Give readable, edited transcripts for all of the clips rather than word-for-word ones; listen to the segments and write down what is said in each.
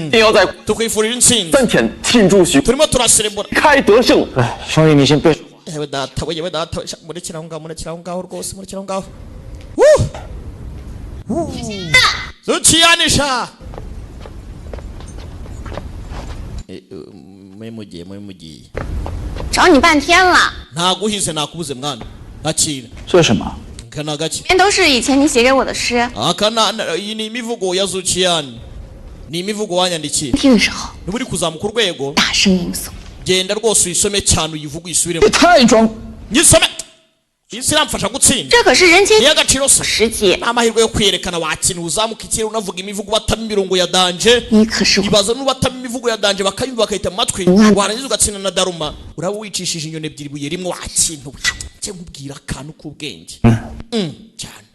定要在tukwifurira intsinzi 3天庆祝许 turimo turaserebura 开德性。兄弟，你先别说。 yewe data murekeraho ngaho rwose murekeraho ngaho zukiyanisha mugiye 找你半天了。 ntaguhize nakubuze mwana akira 这是什么？ kana gake 这都是以前你写给我的诗。 akana iyi ni imivugo ya Zuciyani ni imivugo wanyandikiye 听的时候 niba uri kuzamuka urwego 大声吟诵。 genda rwose uyisome cyane uyivuge uyisubiremo 太装。 nyisome isi iramfasha gutsinda 这可是人间 niyo agaciro se 10级， amahirwe yo kwerekana wakina uzamuka ikirere unavuga imivugo batama imirongo ya danje 你可是我 ibaza n'ubatama imivugo ya danje bakayumva bakayita mu matwi warangiza ugatsinda na daruma uraba wicishije inyoni ebyiri ibuye rimwe wakintu cye nkubwira akantu k'ubwenge cyane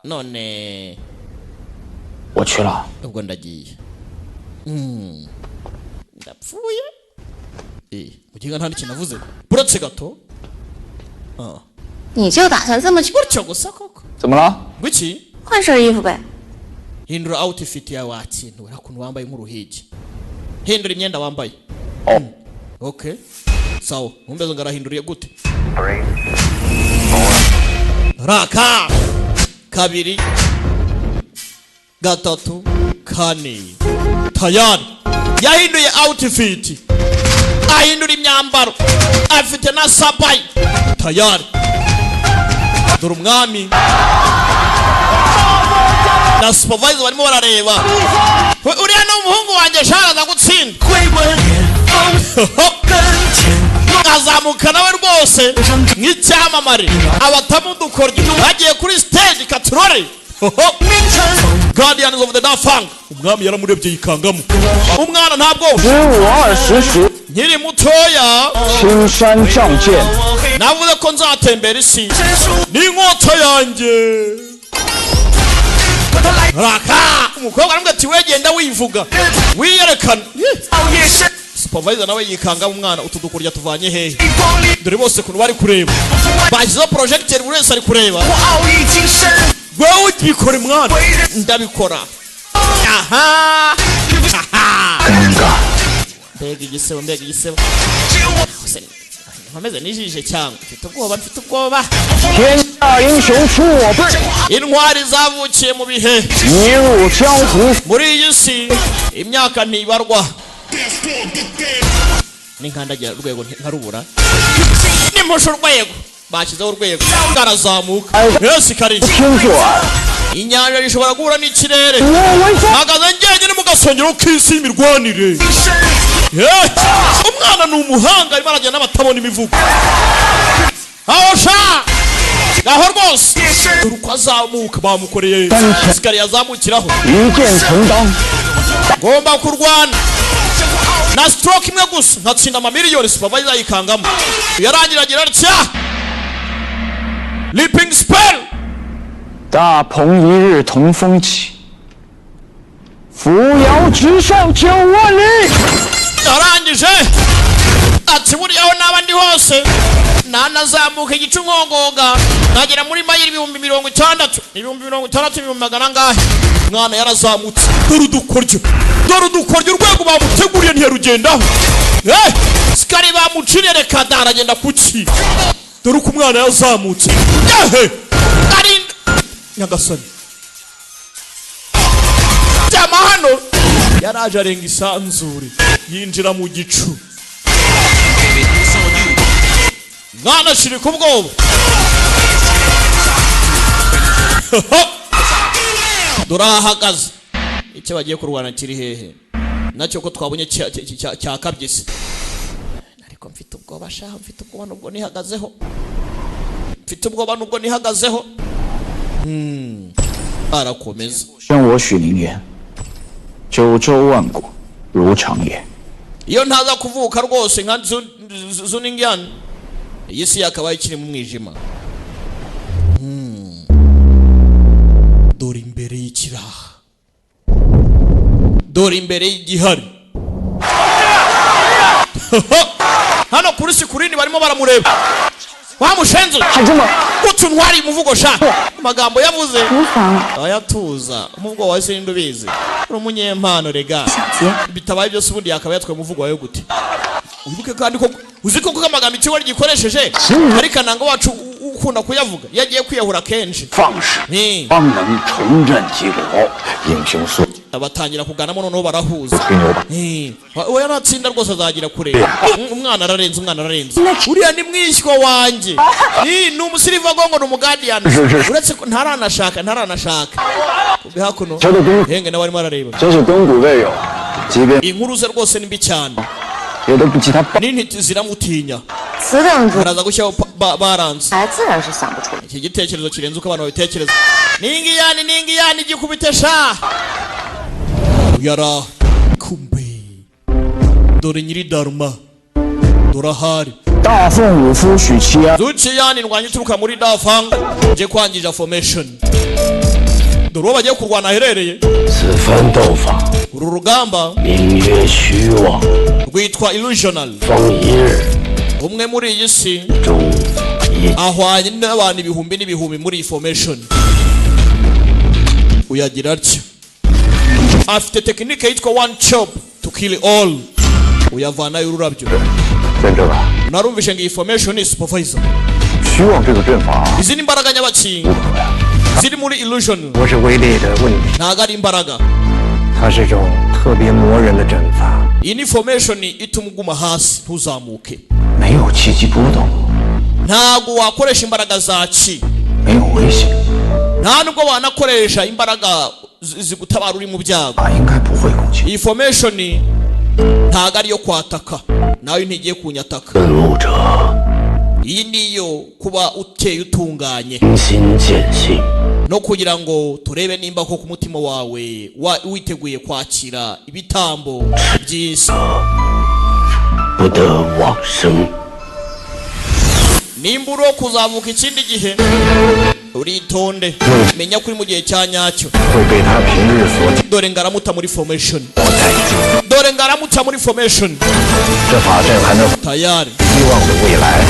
none 我去了。 ubwo ndagiye ndapfuye muginga nta n'ikintu avuze buretse gato 你就打算这么去 gutyo gusa koko 怎么了？ ngwiki 换身衣服呗？ hindura outfit yawe wakintu urakuntu wambaye nk'uruhigi hindura imyenda wambaye okay sawa ntumbezo ngarahinduriye gute raka kabiri gatatu kane tayari yahinduye outfit ahindura imyambaro afite na sapai tayari dore umwami na supervisor barimo barareba uriya ni umuhungu wanjye shaka gutsinda azamuka nawe rwose nk'icyamamare abatamu udukoryo bagiye kuri stage katurore Guardians of the Dafang umwami yaramurebye yikangamo umwana ntabwo 15、20时， nkiri mutoya 青山仗剑， navuze ko nzatembera isi n'inkota yanjye raka umukobwa aramubwira ati wegenda wivuga wiyerekana supervisor nawe yikanga umwana utu dukurya tuvanye hehe dore bose kuntu bari kureba bashyizeho projecteur buri wese ari kureba wewe ubikore mwana ndabikora aha mbega igisebo nkomeze nijije cyangwa mfite ubwoba 天下英雄出我辈， intwari zavukiye mu bihe 一入江湖。 muri iyi si imyaka ntibarwa n'inkandagira urwego ntarubura nimpusha urwego bashyizeho urwego karazamuka yose kari 听作 inyanja rishobora guhura n'ikirere 我为宗。 mpagaze njyenyine mu gasongero k'isi y'imirwanire umwana ni umuhanga arimo aragenda n'abatabona imivugo aho sha gaho rwose dore uko azamuka bamukoreye sikari yazamukiraho 一剑承当， ngomba kurwana na stroke imwe gusa nkatsinda amamiliyoni supervisor yikangamo yarangiragira atya leaping spell 大鹏一日同风起，扶摇直上9万里。 yarangije ati buriyaho n'abandi hose nanazamuka igice nkongonga nagera muri mayiri 60,000 60,000 magana angahe mwana yarazamutse dore udukoryo urwego bamuteguriye ntiyarugendaho sikari bamuciriye reka daragenda kuki dore uko umwana yazamutse arinda nyagasani jama hano yaraje arenga isanzure yinjira mu gicu mwana shirika ubwoba dore ahahagaze icyo bagiye kurwana kiri hehe nacyo ko twabonye cyakabye se ariko mfite ubwoba shaha mfite ubwoba nubwo nihagazeho arakomeza 宣我许灵言，九州万国如长夜。 iyo ntaza kuvuka rwose nka Zuningyani iyi si yakabaye ikiri mu mwijima dore imbere y'ikiraha dore imbere y'igihari hano kuri sikurini barimo baramureba wamushenze 还这么 utu ntwari umuvugo sha amagambo yavuze 无妨， ayatuza umuvugo wawe sindi ubizi uri umunyempano rega 小杰， bitabaye byose ubundi yakabaye yatwaye umuvugo wawe gute wibuke kandi ko uzi ko amagambo ikigo gikoresheje ariko nanga wacu ukunda kuyavuga yagiye kwiyahura kenshi 放矢， ni 方能重振旗鼓，英雄所 abatangira kuganamo noneho barahuza 吹牛吧。 we yaratsinda rwose azagira kure umwana ararenze uriya ni mwishywa wanjye ni umusiriva gongo ni umugadiyani uretse ko ntaranashaka hakuno 这个跟 henge nawe arimo arareba 这是跟古队友，即便 inkuru ze rwose ni mbi cyane 也都不及他爸。 n'intiti ziramutinya 此等主 baraza gushyiraho baranze 才自然是想不出来。 iki gitekerezo kirenze uko abantu babitekereza ningiyani gikubite sha yara kumbe dore nyiri daruma dorahari 大奉武夫许七安， Zuciyani ndwanya uturuka muri Dafang nje kwangija formation dore uwo bagiye kurwana aherereye 此番斗法， uru rugamba 名曰虚妄， rwitwa illusional 方一日 umwe muri iyi si 中一 ahwanye n'abantu ibihumbi n'ibihumbi muri iyi formation uyagira atya afite tekinike yitwa one chop to kill all uyavanayo ururabyo 在这吧， narumvishe ngo iyi formation ni supervisor 虚妄这个阵法 izi ni imbaraga nyabaki 不可呀， ziri muri illusion 不是威力的问题， ntago ari imbaraga 它是种特别磨人的阵法， iyi ni formation ituma uguma hasi ntuzamuke 没有气机波动， ntago wakoresha imbaraga za ki 没有危险， nta nubwo wanakoresha imbaraga zigutabara uri mu byago 他应该不会攻击。 iyi formation ntago ariyo kwataka nawe ntigiye kunyataka 本武者 iyi niyo kuba uteye utunganye 明心见性， no kugira ngo turebe nimba ko ku mutima wawe witeguye kwakira ibitambo by'isi 不得往生。 nimba uriho kuzamuka ikindi gihe uritonde menya ko uri mu gihe cya nyacyo 会被他平日所 dore ngaramuta muri formation 代替。 dore ngaramuta muri formation 这法阵还能 tayari 希望的未来。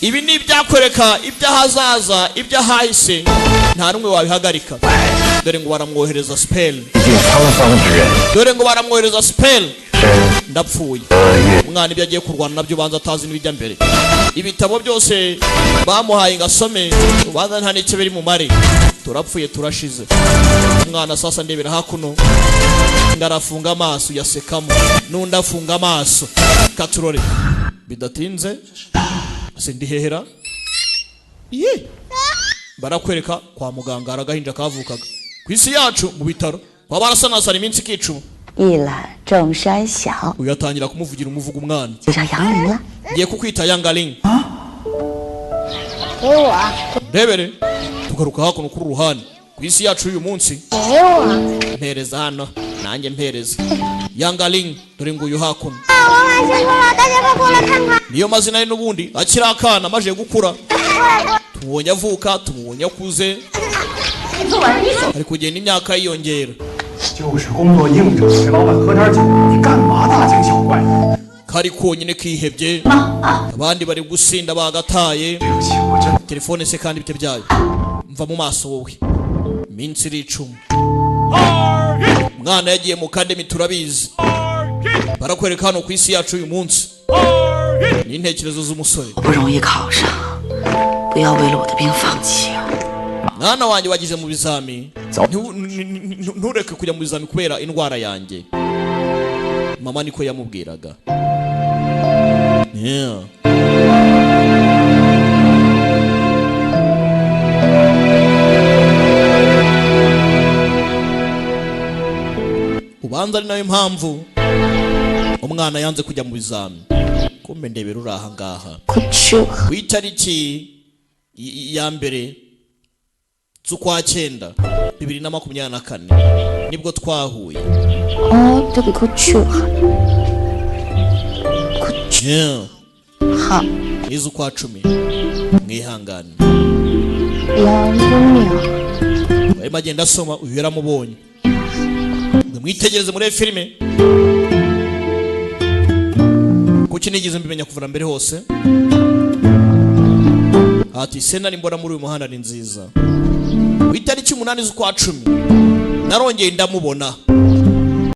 ibi ni ibyakwereka iby'ahazaza iby'ahahise nta n'umwe wabihagarika dore ngo baramwohereza spell 毕竟沧桑之人， dore ngo baramwohereza spell 身 ndapfuye 月 umwana ibyo agiye kurwana nabyo ubanza atazi n'ibijya mbere ibitabo byose bamuhaye ngo asome ubanza nta n'icyo biri mu mare turapfuye turashize umwana sasa ndebera hakuno ngarafunga amaso yasekamo n'undi afunga amaso katurore bidatinze sindihehera ye barakwereka kwa muganga haragahinja kavukaga ku isi yacu mu bitaro baba barasanasana iminsi ikicuma 一览正山小， uyatangira kumuvugira umuvuga umwana 就叫杨林了。 ngiye kukwita yangaling 给我， ndebere tugaruka hakuno kuri uruhande ku isi yacu y'uyu munsi 给我。 mpereza hano nanjye mpereza yangaling dore nguyu hakuno 我买新书了，大家快过来看看。 niyo mazina ye n'ubundi akiri akana amaze gukura tumubonye avuka tumubonye akuze ari kugenda imyaka yiyongera 就是工作应酬，给老板喝点酒，你干嘛大惊小怪？ kari konyine kihebye abandi bari gusinda bagataye 对不起，我真 telefone se kandi bite byayo mva mu maso wowe iminsi iricuma umwana yagiye mu kademi turabizi barakwereka hano ku isi yacu uyu munsi n'intekerezo z'umusore 不容易考上，不要为了我的病放弃啊！ mwana wanjye wagize mu bizami ntureke kujya mu bizami kubera indwara yanjye mama niko yamubwiraga yeah. ubanza ari nayo mpamvu umwana yanze kujya mu bizami kumbe ndebera uri aha ngaha 快吃， ku itariki ya mbere z'ukwa cyenda 2024 nibwo twahuye 哦，这个快吃，快吃， yeah. 好， iz'ukwa cumi mwihangane 杨姑娘， barimo agenda asoma uyu yaramubonye mwitegereze muri filime kuki nigeze mbimenya kuva mbere hose ati senari mbona muri uyu muhanda ni nziza. Ku itariki 8 z'ukwa 10 narongeye ndamubona